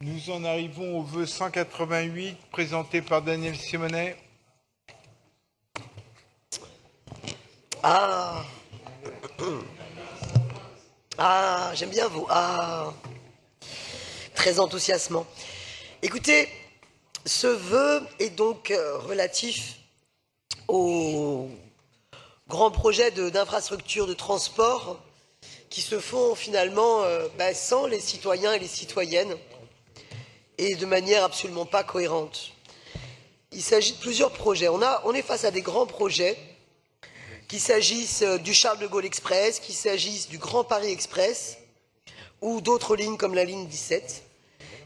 Nous en arrivons au vœu 188, présenté par Daniel Simonet. Ah, j'aime bien vos très enthousiasmant. Écoutez, ce vœu est donc relatif aux grands projets d'infrastructures de transport qui se font finalement sans les citoyens et les citoyennes et de manière absolument pas cohérente. Il s'agit de plusieurs projets. On est face à des grands projets, qu'il s'agisse du Charles de Gaulle Express, qu'il s'agisse du Grand Paris Express ou d'autres lignes comme la ligne 17,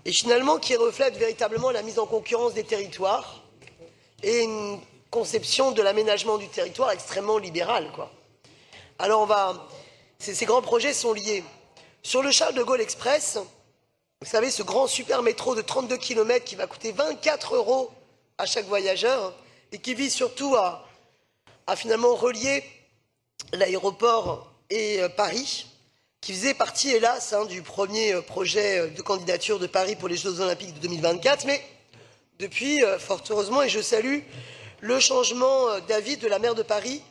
et finalement qui reflètent véritablement la mise en concurrence des territoires et une conception de l'aménagement du territoire extrêmement libérale, quoi. Alors ces grands projets sont liés. Sur le Charles de Gaulle Express, vous savez, ce grand super métro de 32 km qui va coûter 24 € à chaque voyageur et qui vise surtout à finalement relier l'aéroport et Paris, qui faisait partie, hélas, du premier projet de candidature de Paris pour les Jeux Olympiques de 2024. Mais depuis, fort heureusement, et je salue le changement d'avis de la maire de Paris,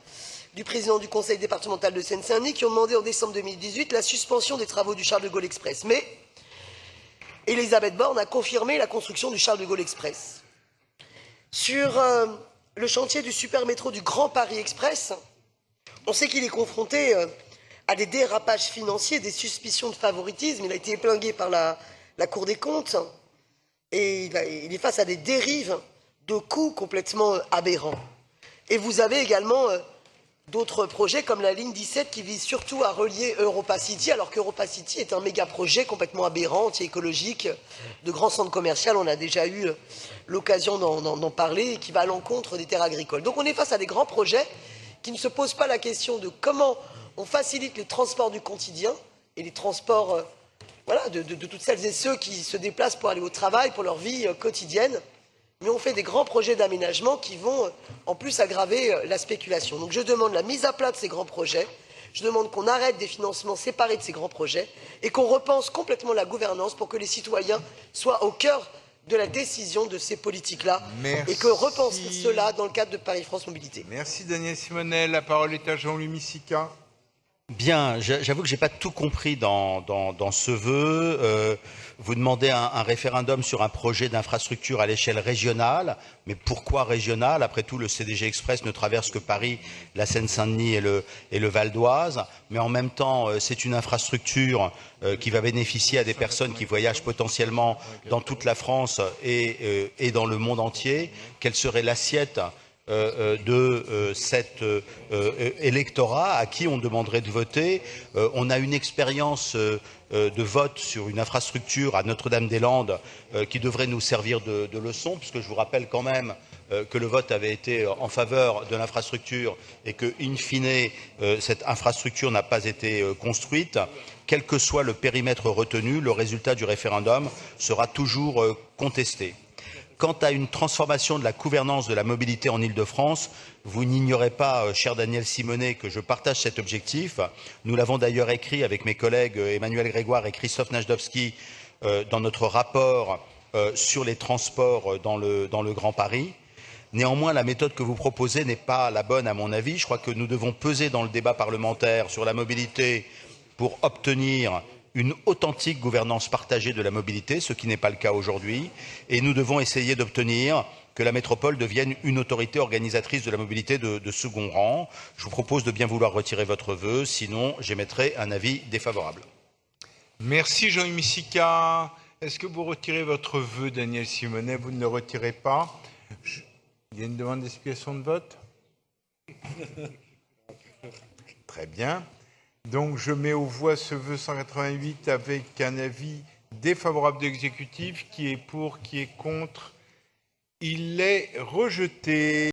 du président du conseil départemental de Seine-Saint-Denis, qui ont demandé en décembre 2018 la suspension des travaux du Charles de Gaulle Express. Mais Elisabeth Borne a confirmé la construction du Charles de Gaulle Express. Sur le chantier du super métro du Grand Paris Express, on sait qu'il est confronté à des dérapages financiers, des suspicions de favoritisme. Il a été épinglé par la Cour des comptes et il est face à des dérives de coûts complètement aberrants. Et vous avez également d'autres projets comme la ligne 17 qui vise surtout à relier Europa City, alors qu'Europa City est un méga projet complètement aberrant, anti-écologique, de grands centres commerciaux. On a déjà eu l'occasion d'en parler, et qui va à l'encontre des terres agricoles. Donc on est face à des grands projets qui ne se posent pas la question de comment on facilite les transports du quotidien et les transports de toutes celles et ceux qui se déplacent pour aller au travail, pour leur vie quotidienne, mais on fait des grands projets d'aménagement qui vont en plus aggraver la spéculation. Donc je demande la mise à plat de ces grands projets, je demande qu'on arrête des financements séparés de ces grands projets et qu'on repense complètement la gouvernance pour que les citoyens soient au cœur de la décision de ces politiques-là et que repense cela dans le cadre de Paris-France Mobilité. Merci Daniel Simonet. La parole est à Jean-Louis Missica. Bien, j'avoue que je n'ai pas tout compris dans ce vœu. Vous demandez un référendum sur un projet d'infrastructure à l'échelle régionale, mais pourquoi régionale? Après tout, le CDG Express ne traverse que Paris, la Seine-Saint-Denis et le Val d'Oise, mais en même temps, c'est une infrastructure qui va bénéficier à des personnes qui voyagent potentiellement dans toute la France et dans le monde entier. Quelle serait l'assiette de cet électorat à qui on demanderait de voter? On a une expérience de vote sur une infrastructure à Notre-Dame-des-Landes qui devrait nous servir de leçon, puisque je vous rappelle quand même que le vote avait été en faveur de l'infrastructure et que, in fine, cette infrastructure n'a pas été construite. Quel que soit le périmètre retenu, le résultat du référendum sera toujours contesté. Quant à une transformation de la gouvernance de la mobilité en Île-de-France, vous n'ignorez pas, cher Daniel Simonet, que je partage cet objectif. Nous l'avons d'ailleurs écrit avec mes collègues Emmanuel Grégoire et Christophe Najdovski dans notre rapport sur les transports dans le Grand Paris. Néanmoins, la méthode que vous proposez n'est pas la bonne à mon avis. Je crois que nous devons peser dans le débat parlementaire sur la mobilité pour obtenir une authentique gouvernance partagée de la mobilité, ce qui n'est pas le cas aujourd'hui, et nous devons essayer d'obtenir que la métropole devienne une autorité organisatrice de la mobilité de second rang. Je vous propose de bien vouloir retirer votre vœu, sinon j'émettrai un avis défavorable. Merci Jean-Louis Missica. Est-ce que vous retirez votre vœu, Daniel Simonet? Vous ne le retirez pas. Il y a une demande d'explication de vote? Très bien. Donc je mets aux voix ce vœu 188 avec un avis défavorable de l'exécutif. Qui est pour, qui est contre? Il est rejeté.